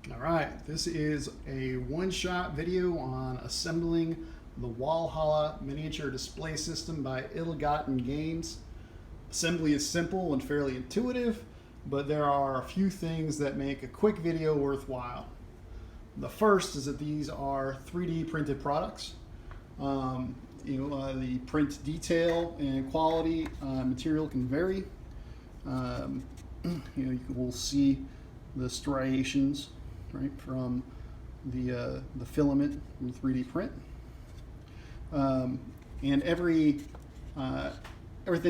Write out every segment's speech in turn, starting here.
All right, this is a one-shot video on assembling the Wallhalla miniature display system by Ill-Gotten Games. Assembly is simple and fairly intuitive, but there are a few things that make a quick video worthwhile. The first is that these are 3D printed products. The print detail and quality material can vary. You will see the striations right from the filament in 3D print, and everything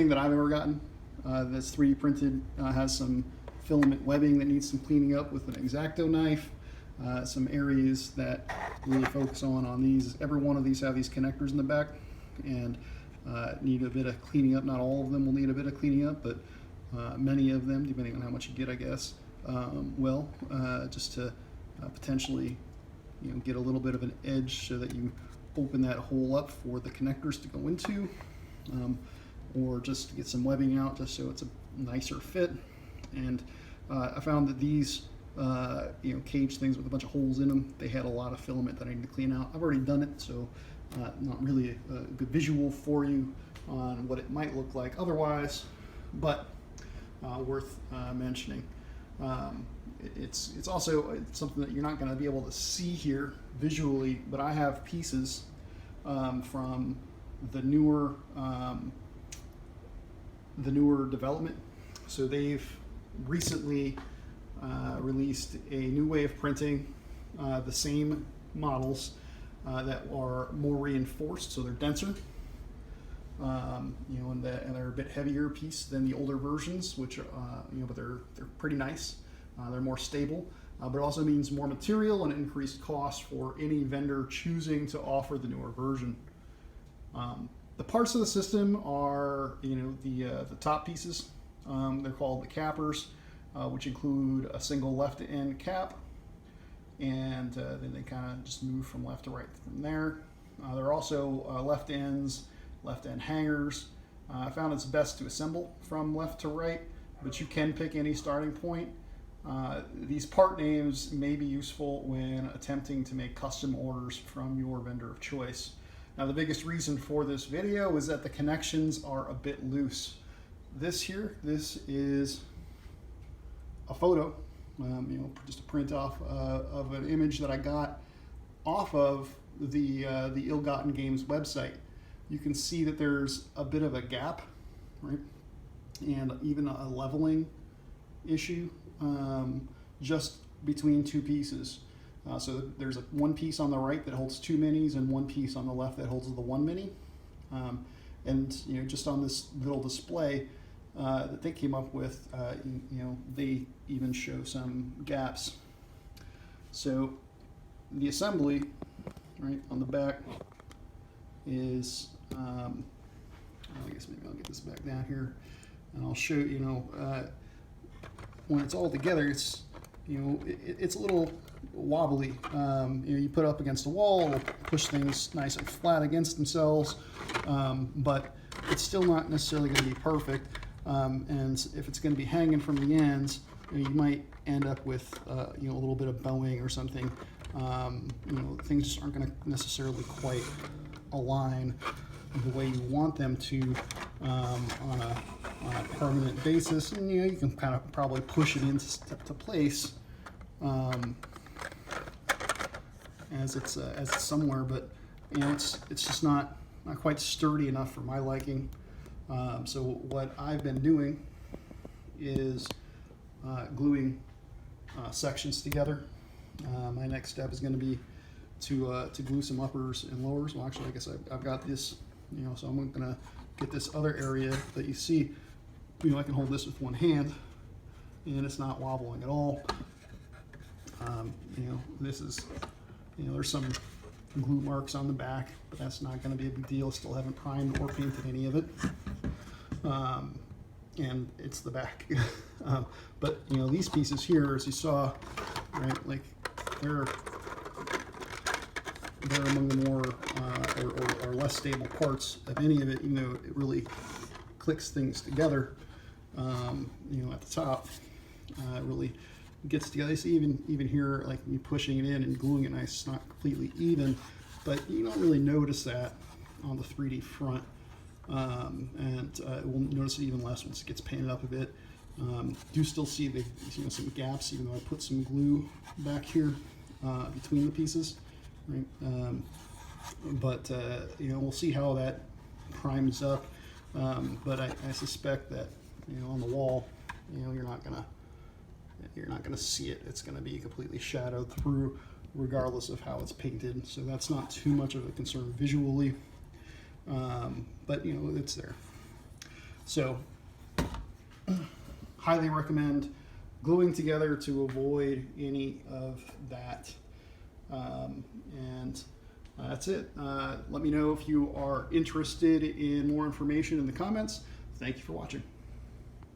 that I've ever gotten that's 3D printed has some filament webbing that needs some cleaning up with an X-Acto knife. Some areas that really focus on these. Every one of these have these connectors in the back and need a bit of cleaning up. Not all of them will need a bit of cleaning up, but many of them, depending on how much you get, I guess, just to potentially get a little bit of an edge so that you open that hole up for the connectors to go into, or just to get some webbing out just so it's a nicer fit. And I found that these cage things with a bunch of holes in them, they had a lot of filament that I need to clean out. I've already done it, so not really a good visual for you on what it might look like otherwise, but worth mentioning. It's also something that you're not going to be able to see here visually, but I have pieces from the newer development. So they've recently released a new way of printing the same models that are more reinforced, so they're denser. And they're a bit heavier piece than the older versions, which but they're pretty nice. They're more stable, but it also means more material and increased cost for any vendor choosing to offer the newer version. The parts of the system are, the top pieces. They're called the cappers, which include a single left end cap, and then they kind of just move from left to right from there. There are also left ends, left end hangers. I found it's best to assemble from left to right, but you can pick any starting point. These part names may be useful when attempting to make custom orders from your vendor of choice. Now, the biggest reason for this video is that the connections are a bit loose. This is a photo, just a print off of an image that I got off of the Ill-Gotten Games website. You can see that there's a bit of a gap, right, and even a leveling issue just between two pieces. So there's one piece on the right that holds two minis and one piece on the left that holds the one mini. And just on this little display that they came up with, they even show some gaps. So the assembly, right, on the back is, I guess maybe I'll get this back down here and I'll show when it's all together, it's it's a little wobbly. You put it up against the wall, it'll push things nice and flat against themselves, but it's still not necessarily going to be perfect. And if it's going to be hanging from the ends, you might end up with a little bit of bowing or something. Things just aren't going to necessarily quite align the way you want them to on a permanent basis. And you can kind of probably push it into place as it's somewhere, but it's just not quite sturdy enough for my liking. So what I've been doing is gluing sections together. My next step is going to be to glue some uppers and lowers. Well, actually, I guess I've got this, so I'm going to get this other area that you see. I can hold this with one hand, and it's not wobbling at all. This is, there's some glue marks on the back, but that's not going to be a big deal. Still haven't primed or painted any of it. And it's the back. But these pieces here, as you saw, right, like they're among the more or less stable parts of any of it, even though it really clicks things together. At the top, it really gets together. See, even here, like me pushing it in and gluing it nice, it's not completely even, but you don't really notice that on the 3D front. We'll notice it even less once it gets painted up a bit. Do still see the, some gaps, even though I put some glue back here between the pieces, right? We'll see how that primes up. But I suspect that on the wall, you're not gonna see it. It's gonna be completely shadowed through, regardless of how it's painted. So that's not too much of a concern visually. But it's there. So highly recommend gluing together to avoid any of that. That's it. Let me know if you are interested in more information in the comments. Thank you for watching.